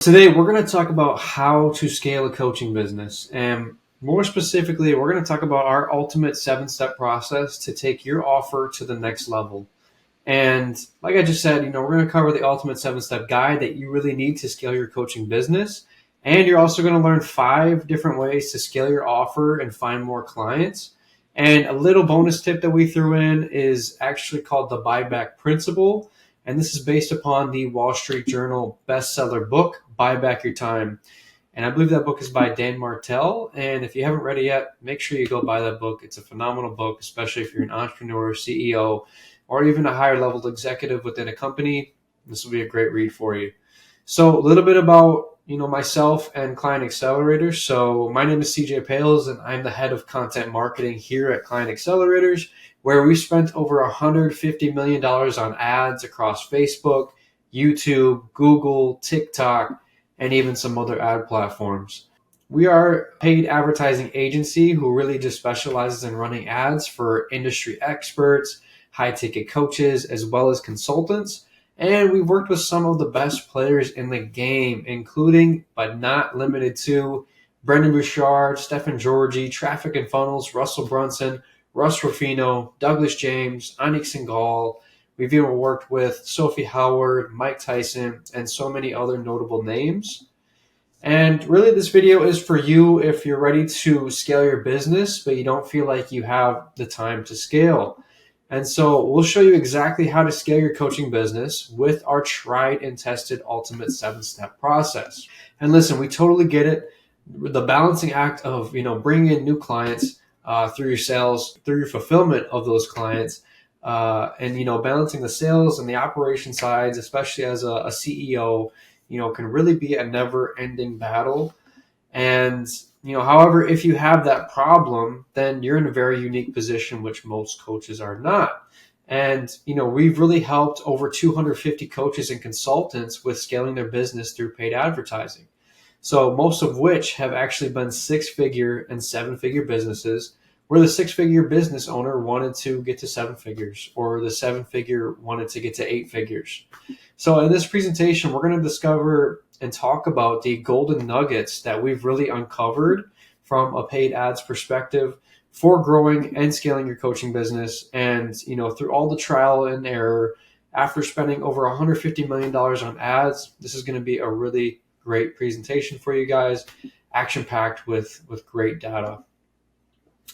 Today, we're going to talk about how to scale a coaching business. And more specifically, we're going to talk about our ultimate 7-step process to take your offer to the next level. And like I just said, we're going to cover the ultimate 7-step guide that you really need to scale your coaching business. And you're also going to learn 5 different ways to scale your offer and find more clients. And a little bonus tip that we threw in is actually called the buyback principle. And this is based upon the Wall Street Journal bestseller book, Buy Back Your Time. And I believe that book is by Dan Martell. And if you haven't read it yet, make sure you go buy that book. It's a phenomenal book, especially if you're an entrepreneur, CEO, or even a higher level executive within a company. This will be a great read for you. So a little bit about myself and Client Accelerators. So my name is Cejay and I'm the head of content marketing here at Client Accelerators, where we spent over $150 million on ads across Facebook, YouTube, Google, TikTok, and even some other ad platforms. We are a paid advertising agency who really just specializes in running ads for industry experts, high-ticket coaches, as well as consultants. And we've worked with some of the best players in the game, including, but not limited to, Brendan Bouchard, Stephen Georgi, Traffic and Funnels, Russell Brunson, Russ Ruffino, Douglas James, Anik Singhal. We've even worked with Sophie Howard, Mike Tyson, and so many other notable names. And really, this video is for you if you're ready to scale your business, but you don't feel like you have the time to scale. And so we'll show you exactly how to scale your coaching business with our tried and tested ultimate 7-step process. And listen, we totally get it. The balancing act of, bringing in new clients through your sales, through your fulfillment of those clients, and, balancing the sales and the operation sides, especially as a CEO, can really be a never-ending battle. And however, if you have that problem, then you're in a very unique position, which most coaches are not. And, we've really helped over 250 coaches and consultants with scaling their business through paid advertising. So most of which have actually been 6-figure and 7-figure businesses where the 6-figure business owner wanted to get to 7 figures or the 7-figure wanted to get to 8 figures. So in this presentation, we're going to discover and talk about the golden nuggets that we've really uncovered from a paid ads perspective for growing and scaling your coaching business. And, through all the trial and error, after spending over $150 million on ads, this is going to be a really great presentation for you guys, action-packed with great data.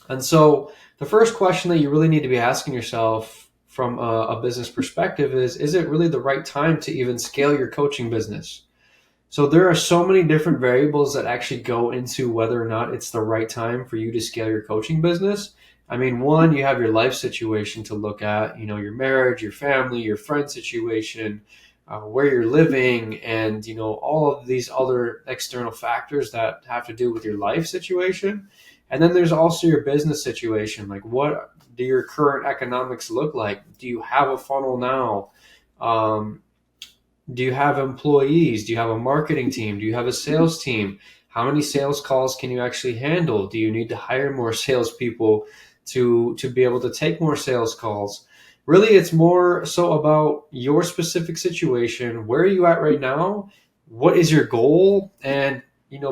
And so the first question that you really need to be asking yourself from a business perspective is it really the right time to even scale your coaching business? So there are so many different variables that actually go into whether or not it's the right time for you to scale your coaching business. I mean, one, you have your life situation to look at, your marriage, your family, your friend situation, where you're living, and, all of these other external factors that have to do with your life situation. And then there's also your business situation. Like, what do your current economics look like? Do you have a funnel now? Do you have employees? Do you have a marketing team? Do you have a sales team? How many sales calls can you actually handle? Do you need to hire more salespeople to be able to take more sales calls? Really, it's more so about your specific situation. Where are you at right now? What is your goal? And,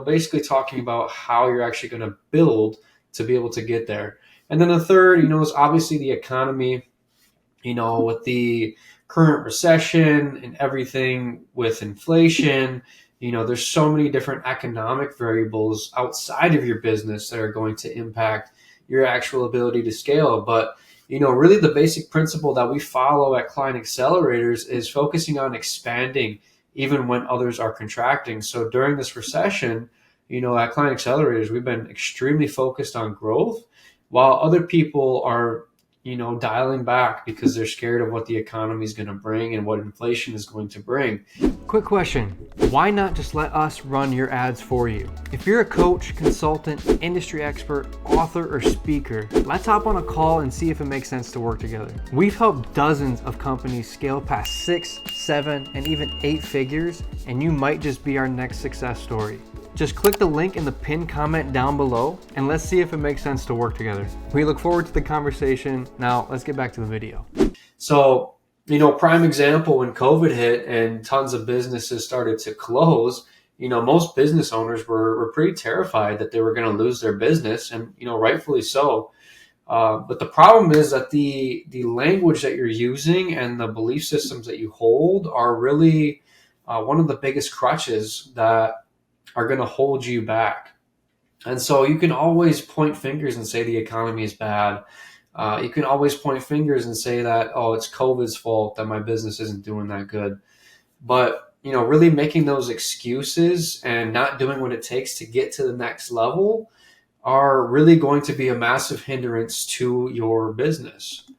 basically talking about how you're actually going to build to be able to get there. And then the third, is obviously the economy, with the current recession and everything with inflation. There's so many different economic variables outside of your business that are going to impact your actual ability to scale. But, really the basic principle that we follow at Client Accelerators is focusing on expanding even when others are contracting. So during this recession, at Client Accelerators, we've been extremely focused on growth while other people are dialing back because they're scared of what the economy is going to bring and what inflation is going to bring. Quick question, why not just let us run your ads for you? If you're a coach, consultant, industry expert, author, or speaker, let's hop on a call and see if it makes sense to work together. We've helped dozens of companies scale past 6, 7, and even 8 figures, and you might just be our next success story. Just click the link in the pinned comment down below and let's see if it makes sense to work together. We look forward to the conversation. Now let's get back to the video. So, prime example, when COVID hit and tons of businesses started to close, most business owners were pretty terrified that they were going to lose their business, and rightfully so. But the problem is that the language that you're using and the belief systems that you hold are really one of the biggest crutches that are going to hold you back. And so you can always point fingers and say the economy is bad. You can always point fingers and say that, oh, it's COVID's fault that my business isn't doing that good. But, really making those excuses and not doing what it takes to get to the next level are really going to be a massive hindrance to your business.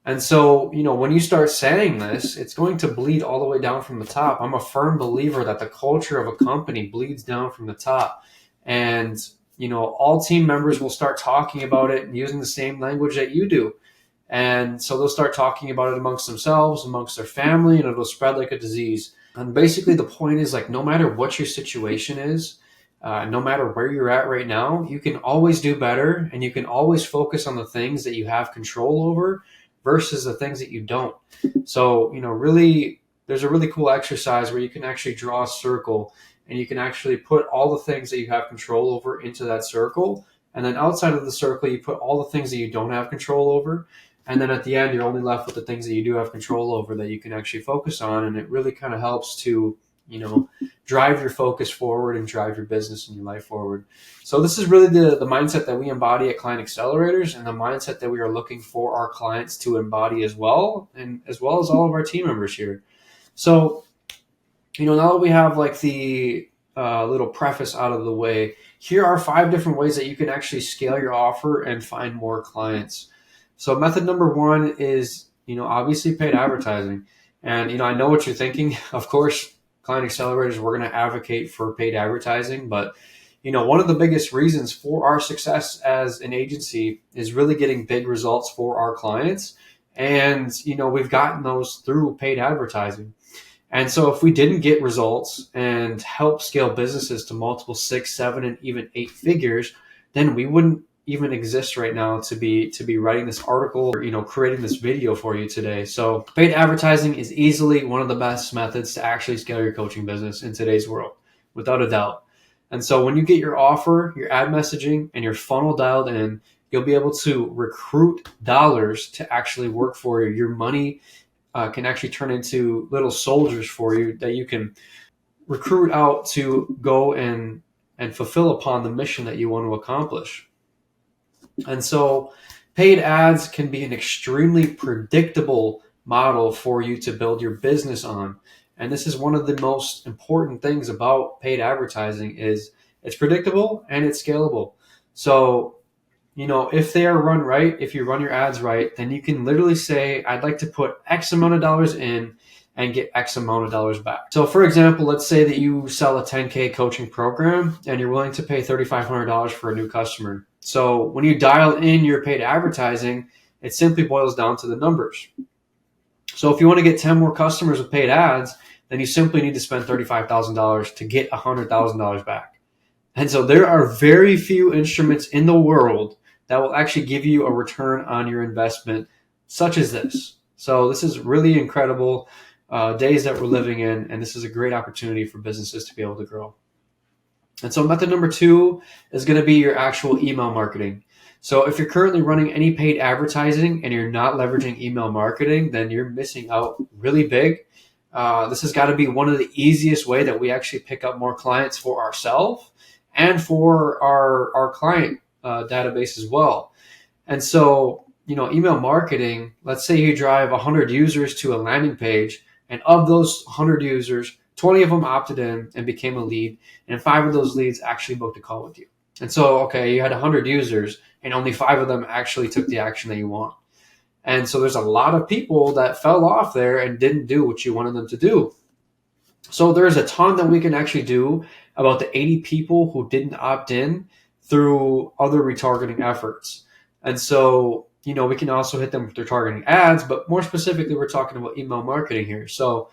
And so, when you start saying this, it's going to bleed all the way down from the top. I'm a firm believer that the culture of a company bleeds down from the top. And, all team members will start talking about it and using the same language that you do. And so they'll start talking about it amongst themselves, amongst their family, and it'll spread like a disease. And basically the point is, like, no matter what your situation is, no matter where you're at right now, you can always do better, and you can always focus on the things that you have control over versus the things that you don't. So, really, there's a really cool exercise where you can actually draw a circle, and you can actually put all the things that you have control over into that circle. And then outside of the circle, you put all the things that you don't have control over. And then at the end, you're only left with the things that you do have control over that you can actually focus on. And it really kind of helps to, drive your focus forward and drive your business and your life forward. So this is really the mindset that we embody at Client Accelerators, and the mindset that we are looking for our clients to embody as well, and as well as all of our team members here. So, now that we have like the little preface out of the way, here are 5 different ways that you can actually scale your offer and find more clients. So method number 1 is, obviously paid advertising. And, I know what you're thinking. Of course, Client Accelerators, we're going to advocate for paid advertising. But, one of the biggest reasons for our success as an agency is really getting big results for our clients. And, we've gotten those through paid advertising. And so if we didn't get results and help scale businesses to multiple 6, 7, and even 8 figures, then we wouldn't even exist right now to be writing this article or, creating this video for you today. So paid advertising is easily one of the best methods to actually scale your coaching business in today's world, without a doubt. And so when you get your offer, your ad messaging, and your funnel dialed in, you'll be able to recruit dollars to actually work for you. Your money can actually turn into little soldiers for you that you can recruit out to go and fulfill upon the mission that you want to accomplish. And so paid ads can be an extremely predictable model for you to build your business on. And this is one of the most important things about paid advertising is it's predictable and it's scalable. So, if they are run right, if you run your ads right, then you can literally say, I'd like to put X amount of dollars in and get X amount of dollars back. So for example, let's say that you sell a 10K coaching program and you're willing to pay $3,500 for a new customer. So when you dial in your paid advertising, it simply boils down to the numbers. So if you want to get 10 more customers with paid ads, then you simply need to spend $35,000 to get $100,000 back. And so there are very few instruments in the world that will actually give you a return on your investment, such as this. So this is really incredible days that we're living in, and this is a great opportunity for businesses to be able to grow. And so method number 2 is going to be your actual email marketing. So if you're currently running any paid advertising and you're not leveraging email marketing, then you're missing out really big. This has got to be one of the easiest way that we actually pick up more clients for ourselves and for our client database as well. And so, email marketing, let's say you drive 100 users to a landing page, and of those 100 users, 20 of them opted in and became a lead, and 5 of those leads actually booked a call with you. And so, okay, you had 100 users and only 5 of them actually took the action that you want. And so there's a lot of people that fell off there and didn't do what you wanted them to do. So there's a ton that we can actually do about the 80 people who didn't opt in through other retargeting efforts. And so, we can also hit them with their targeting ads, but more specifically, we're talking about email marketing here. So,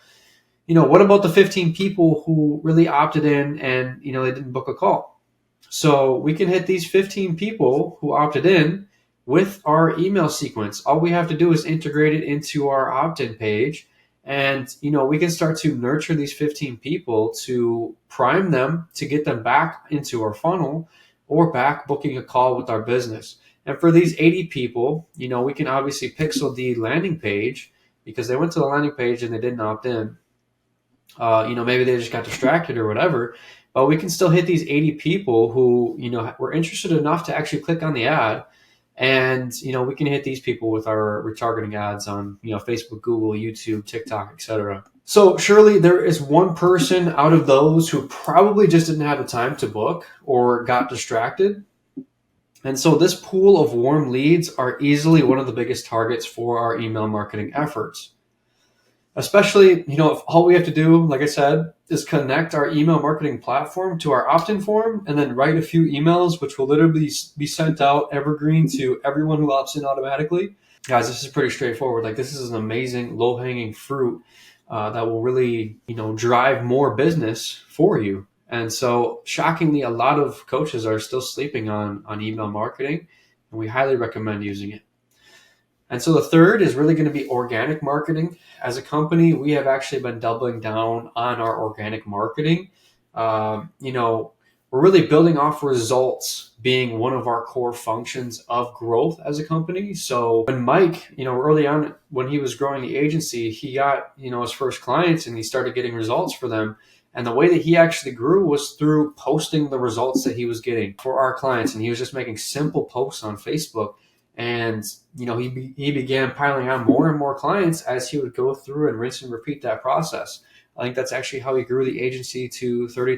what about the 15 people who really opted in and, they didn't book a call? So we can hit these 15 people who opted in with our email sequence. All we have to do is integrate it into our opt-in page, And, we can start to nurture these 15 people to prime them to get them back into our funnel or back booking a call with our business. And for these 80 people, we can obviously pixel the landing page because they went to the landing page and they didn't opt in. Maybe they just got distracted or whatever, but we can still hit these 80 people who, were interested enough to actually click on the ad. And, we can hit these people with our retargeting ads on, Facebook, Google, YouTube, TikTok, etc. So surely there is one person out of those who probably just didn't have the time to book or got distracted. And so this pool of warm leads are easily one of the biggest targets for our email marketing efforts. Especially, if all we have to do, like I said, is connect our email marketing platform to our opt-in form and then write a few emails, which will literally be sent out evergreen to everyone who opts in automatically. Guys, this is pretty straightforward. Like, this is an amazing low-hanging fruit that will really, drive more business for you. And so shockingly, a lot of coaches are still sleeping on email marketing, and we highly recommend using it. And so the third is really going to be organic marketing. As a company, we have actually been doubling down on our organic marketing. We're really building off results being one of our core functions of growth as a company. So when Mike, early on when he was growing the agency, he got, his first clients and he started getting results for them. And the way that he actually grew was through posting the results that he was getting for our clients. And he was just making simple posts on Facebook. And, he began piling on more and more clients as he would go through and rinse and repeat that process. I think that's actually how he grew the agency to $30,000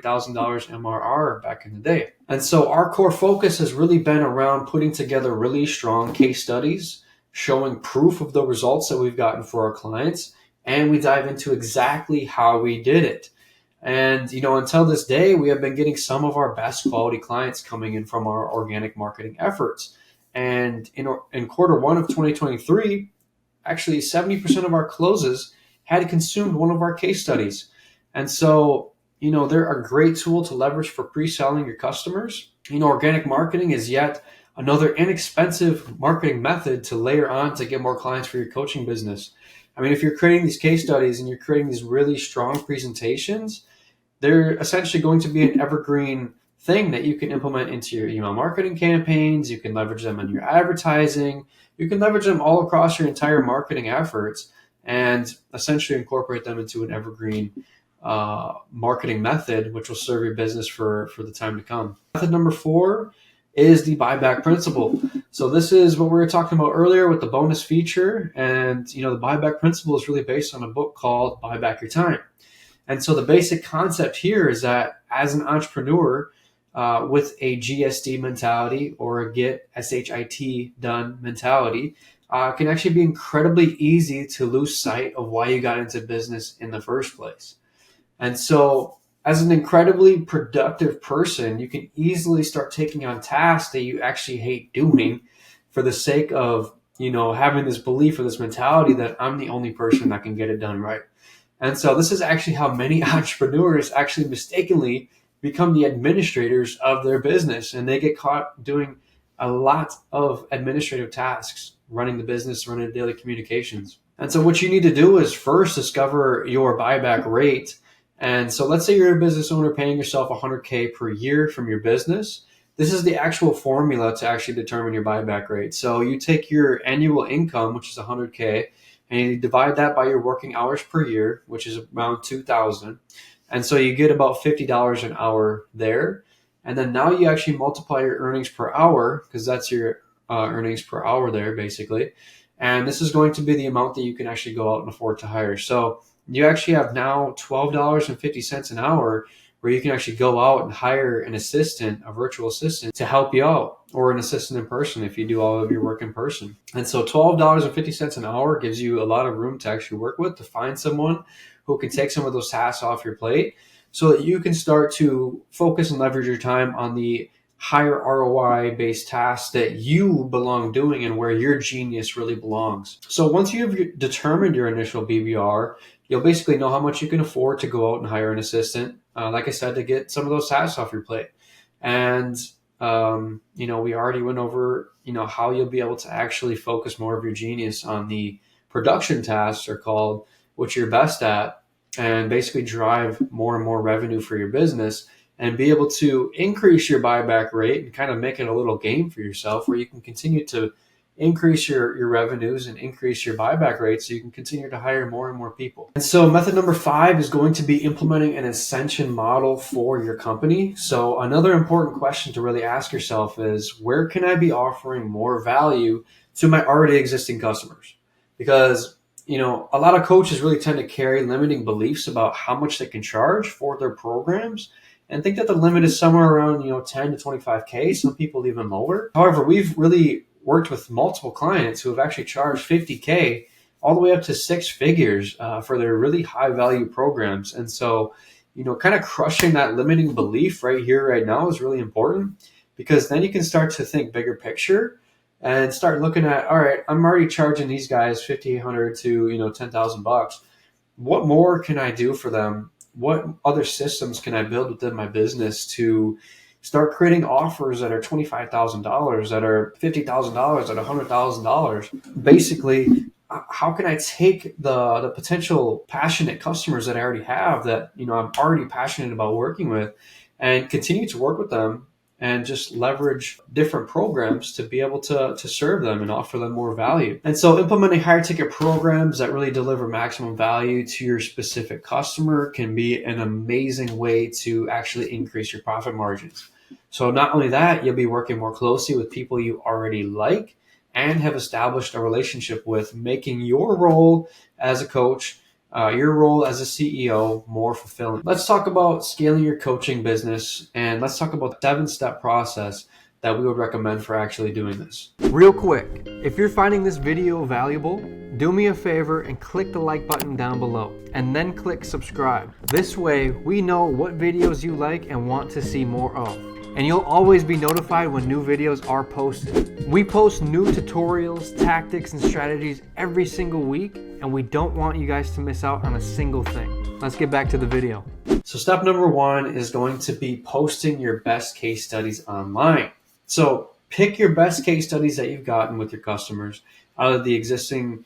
MRR back in the day. And so our core focus has really been around putting together really strong case studies, showing proof of the results that we've gotten for our clients. And we dive into exactly how we did it. And, until this day, we have been getting some of our best quality clients coming in from our organic marketing efforts. And in quarter one of 2023, actually 70% of our closes had consumed one of our case studies. And so, they're a great tool to leverage for pre-selling your customers. Organic marketing is yet another inexpensive marketing method to layer on to get more clients for your coaching business. I mean, if you're creating these case studies and you're creating these really strong presentations, they're essentially going to be an evergreen thing that you can implement into your email marketing campaigns. You can leverage them in your advertising. You can leverage them all across your entire marketing efforts and essentially incorporate them into an evergreen marketing method, which will serve your business for the time to come. Method number 4 is the buyback principle. So this is what we were talking about earlier with the bonus feature. And, the buyback principle is really based on a book called Buy Back Your Time. And so the basic concept here is that as an entrepreneur with a GSD mentality or a get SHIT done mentality, can actually be incredibly easy to lose sight of why you got into business in the first place. And so as an incredibly productive person, you can easily start taking on tasks that you actually hate doing for the sake of, having this belief or this mentality that I'm the only person that can get it done right. And so this is actually how many entrepreneurs actually mistakenly become the administrators of their business, and they get caught doing a lot of administrative tasks, running the business, running daily communications. And so what you need to do is first discover your buyback rate. And so let's say you're a business owner paying yourself $100K per year from your business. This is the actual formula to actually determine your buyback rate. So you take your annual income, which is $100K, and you divide that by your working hours per year, which is around 2,000. And so you get about $50 an hour there. And then now you actually multiply your earnings per hour, because that's your earnings per hour there, basically. And this is going to be the amount that you can actually go out and afford to hire. So you actually have now $12.50 an hour where you can actually go out and hire an assistant, a virtual assistant, to help you out, or an assistant in person if you do all of your work in person. And so $12.50 an hour gives you a lot of room to actually work with, to find someone who can take some of those tasks off your plate so that you can start to focus and leverage your time on the higher ROI based tasks that you belong doing and where your genius really belongs. So once you have determined your initial BBR, you'll basically know how much you can afford to go out and hire an assistant, like I said, to get some of those tasks off your plate. And, we already went over, how you'll be able to actually focus more of your genius on the production tasks, are called, what you're best at and basically drive more and more revenue for your business and be able to increase your buyback rate and kind of make it a little game for yourself where you can continue to increase your revenues and increase your buyback rate so you can continue to hire more and more people. And so method number 5 is going to be implementing an ascension model for your company. So another important question to really ask yourself is, where can I be offering more value to my already existing customers? Because a lot of coaches really tend to carry limiting beliefs about how much they can charge for their programs and think that the limit is somewhere around 10 to 25K, some people even lower. However, we've really worked with multiple clients who have actually charged 50K all the way up to 6 figures for their really high value programs. And so, kind of crushing that limiting belief right here, right now is really important, because then you can start to think bigger picture and start looking at, all right, I'm already charging these guys $5,800 to $10,000. What more can I do for them? What other systems can I build within my business to start creating offers that are $25,000, that are $50,000, that are $100,000? Basically, how can I take the potential passionate customers that I already have, that I'm already passionate about working with, and continue to work with them and just leverage different programs to be able to serve them and offer them more value. And so implementing higher ticket programs that really deliver maximum value to your specific customer can be an amazing way to actually increase your profit margins. So not only that, you'll be working more closely with people you already like and have established a relationship with, making your role as a coach, your role as a CEO, more fulfilling. Let's talk about scaling your coaching business, and let's talk about the 7-step process that we would recommend for actually doing this. Real quick, if you're finding this video valuable, do me a favor and click the like button down below, and then click subscribe. This way, we know what videos you like and want to see more of. And you'll always be notified when new videos are posted. We post new tutorials, tactics, and strategies every single week, and we don't want you guys to miss out on a single thing. Let's get back to the video. So step number 1 is going to be posting your best case studies online. So pick your best case studies that you've gotten with your customers out of the existing,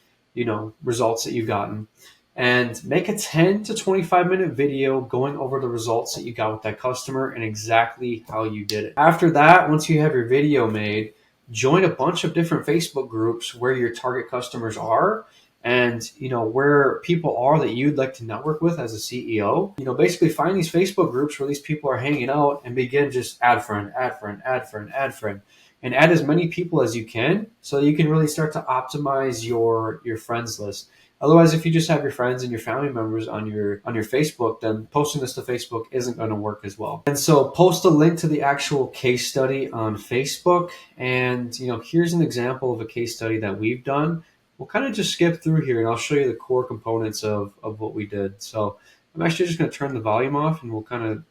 results that you've gotten, and make a 10 to 25 minute video going over the results that you got with that customer and exactly how you did it. After that, once you have your video made, join a bunch of different Facebook groups where your target customers are, and where people are that you'd like to network with as a CEO. Basically find these Facebook groups where these people are hanging out and begin just add friend, add friend, add friend, add friend, and add as many people as you can so you can really start to optimize your friends list. Otherwise, if you just have your friends and your family members on your Facebook, then posting this to Facebook isn't going to work as well. And so post a link to the actual case study on Facebook. And here's an example of a case study that we've done. We'll kind of just skip through here and I'll show you the core components of what we did. So I'm actually just going to turn the volume off and we'll kind of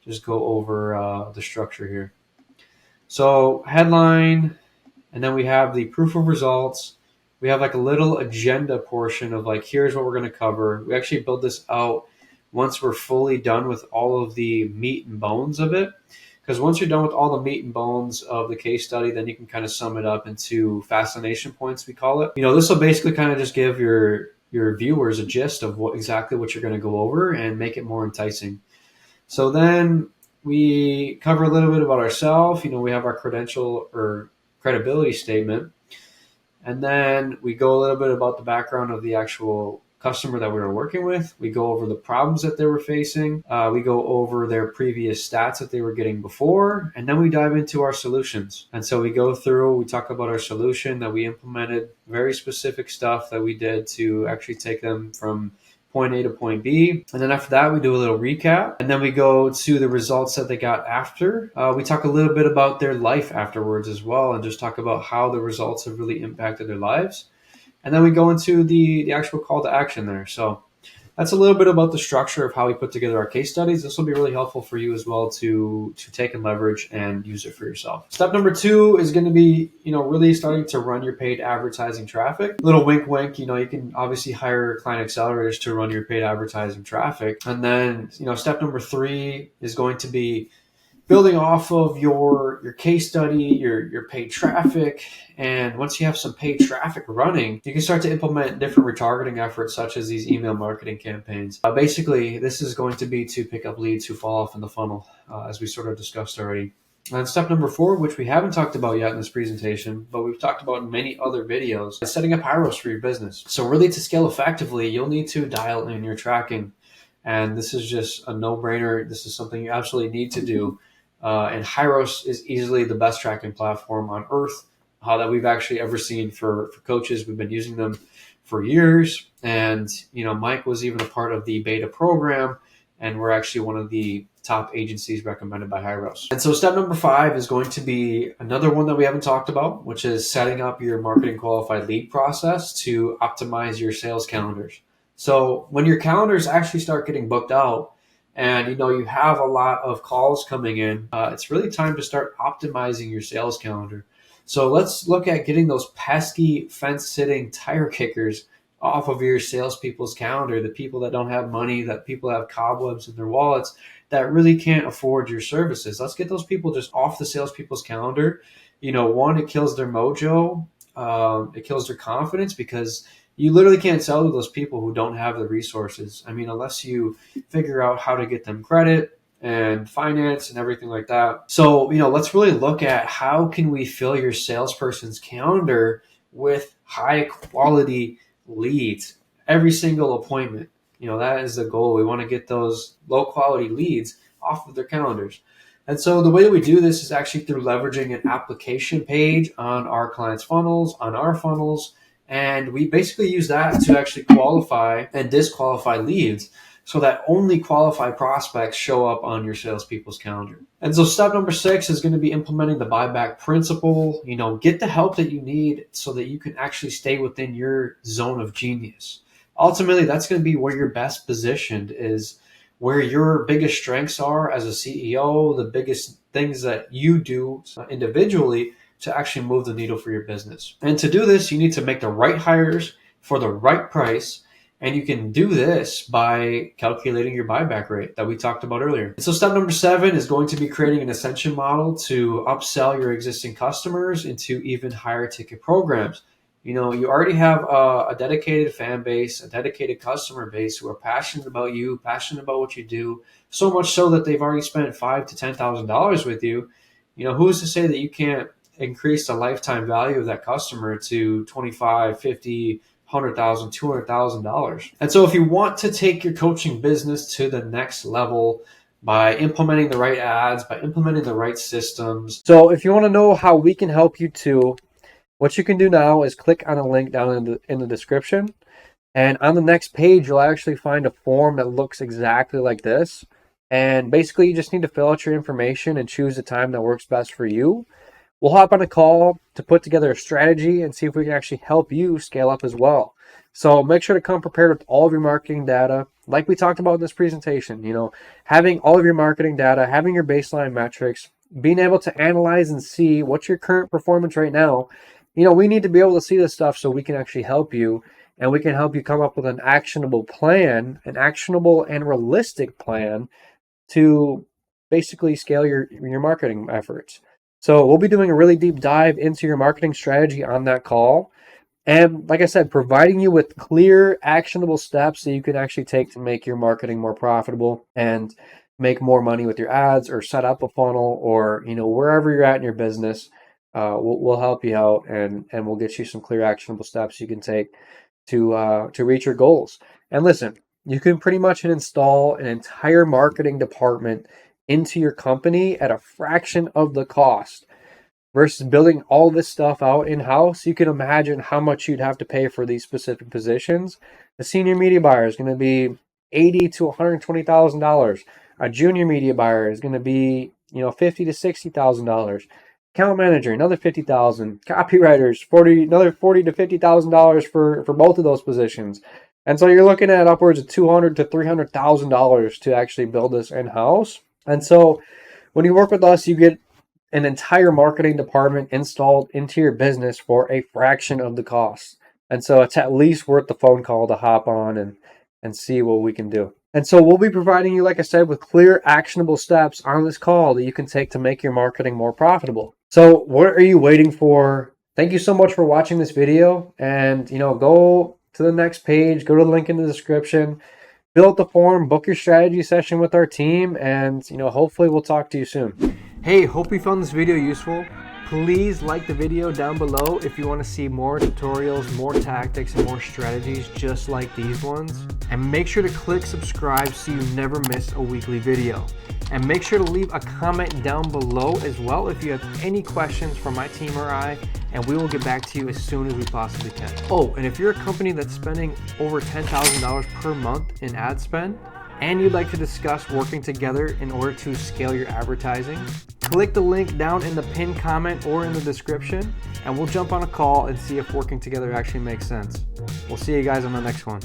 just go over the structure here. So headline, and then we have the proof of results. We have like a little agenda portion of like, here's what we're going to cover. We actually build this out once we're fully done with all of the meat and bones of it. Because once you're done with all the meat and bones of the case study, then you can kind of sum it up into fascination points, we call it. This will basically kind of just give your viewers a gist of exactly what you're going to go over and make it more enticing. So then we cover a little bit about ourselves. We have our credential or credibility statement. And then we go a little bit about the background of the actual customer that we were working with. We go over the problems that they were facing. We go over their previous stats that they were getting before, and then we dive into our solutions. And so we go through, we talk about our solution that we implemented, very specific stuff that we did to actually take them from point A to point B. And then after that, we do a little recap. And then we go to the results that they got after. We talk a little bit about their life afterwards as well, and just talk about how the results have really impacted their lives. And then we go into the actual call to action there. So that's a little bit about the structure of how we put together our case studies. This will be really helpful for you as well to take and leverage and use it for yourself. Step number 2 is going to be, really starting to run your paid advertising traffic. Little wink, wink, you can obviously hire client accelerators to run your paid advertising traffic. And then, step number 3 is going to be building off of your case study, your paid traffic, and once you have some paid traffic running, you can start to implement different retargeting efforts such as these email marketing campaigns. Basically, this is going to be to pick up leads who fall off in the funnel, as we sort of discussed already. And step number 4, which we haven't talked about yet in this presentation, but we've talked about in many other videos, is setting up Hyros for your business. So really, to scale effectively, you'll need to dial in your tracking. And this is just a no-brainer. This is something you absolutely need to do. And Hyros is easily the best tracking platform on earth that we've actually ever seen for coaches. We've been using them for years. And, Mike was even a part of the beta program, and we're actually one of the top agencies recommended by Hyros. And so step number 5 is going to be another one that we haven't talked about, which is setting up your marketing qualified lead process to optimize your sales calendars. So when your calendars actually start getting booked out and you have a lot of calls coming in, it's really time to start optimizing your sales calendar. So let's look at getting those pesky fence-sitting tire kickers off of your salespeople's calendar, the people that don't have money, that people have cobwebs in their wallets, that really can't afford your services. Let's get those people just off the salespeople's calendar. One, it kills their mojo. It kills their confidence, because you literally can't sell to those people who don't have the resources. I mean, unless you figure out how to get them credit and finance and everything like that. So, let's really look at how can we fill your salesperson's calendar with high quality leads every single appointment. That is the goal. We want to get those low quality leads off of their calendars. And so the way that we do this is actually through leveraging an application page on our clients' funnels, on our funnels. And we basically use that to actually qualify and disqualify leads so that only qualified prospects show up on your salespeople's calendar. And so step number 6 is going to be implementing the buyback principle. Get the help that you need so that you can actually stay within your zone of genius. Ultimately, that's going to be where you're best positioned, is where your biggest strengths are as a CEO, the biggest things that you do individually to actually move the needle for your business. And to do this, you need to make the right hires for the right price. And you can do this by calculating your buyback rate that we talked about earlier. And so step number 7 is going to be creating an ascension model to upsell your existing customers into even higher ticket programs. You already have a dedicated fan base, a dedicated customer base who are passionate about you, passionate about what you do, so much so that they've already spent $5,000 to $10,000 with you. Who's to say that you can't increase the lifetime value of that customer to $25,000, $50,000, $100,000, $200,000. And so if you want to take your coaching business to the next level by implementing the right ads, by implementing the right systems. So if you want to know how we can help you too, what you can do now is click on a link down in the description. And on the next page, you'll actually find a form that looks exactly like this. And basically, you just need to fill out your information and choose the time that works best for you. We'll hop on a call to put together a strategy and see if we can actually help you scale up as well. So make sure to come prepared with all of your marketing data. Like we talked about in this presentation, having all of your marketing data, having your baseline metrics, being able to analyze and see what's your current performance right now. We need to be able to see this stuff so we can actually help you, and we can help you come up with an actionable plan, an actionable and realistic plan to basically scale your marketing efforts. So we'll be doing a really deep dive into your marketing strategy on that call. And like I said, providing you with clear, actionable steps that you can actually take to make your marketing more profitable and make more money with your ads, or set up a funnel, or wherever you're at in your business. We'll help you out, and we'll get you some clear, actionable steps you can take to reach your goals. And listen, you can pretty much install an entire marketing department into your company at a fraction of the cost versus building all this stuff out in-house. You can imagine how much you'd have to pay for these specific positions. The senior media buyer is going to be $80,000 to $120,000. A junior media buyer is going to be, $50,000 to $60,000. Account manager, another $50,000. Copywriters, another $40,000 to $50,000 for both of those positions. And so you're looking at upwards of $200,000 to $300,000 to actually build this in-house. And so when you work with us, you get an entire marketing department installed into your business for a fraction of the cost. And so it's at least worth the phone call to hop on and see what we can do. And so we'll be providing you, like I said, with clear, actionable steps on this call that you can take to make your marketing more profitable. So what are you waiting for? Thank you so much for watching this video. And, go to the next page, go to the link in the description, fill out the form, book your strategy session with our team, and, hopefully we'll talk to you soon. Hey, hope you found this video useful. Please like the video down below if you want to see more tutorials, more tactics, and more strategies just like these ones. And make sure to click subscribe so you never miss a weekly video. And make sure to leave a comment down below as well if you have any questions for my team or I, and we will get back to you as soon as we possibly can. Oh, and if you're a company that's spending over $10,000 per month in ad spend, and you'd like to discuss working together in order to scale your advertising, click the link down in the pinned comment or in the description, and we'll jump on a call and see if working together actually makes sense. We'll see you guys on the next one.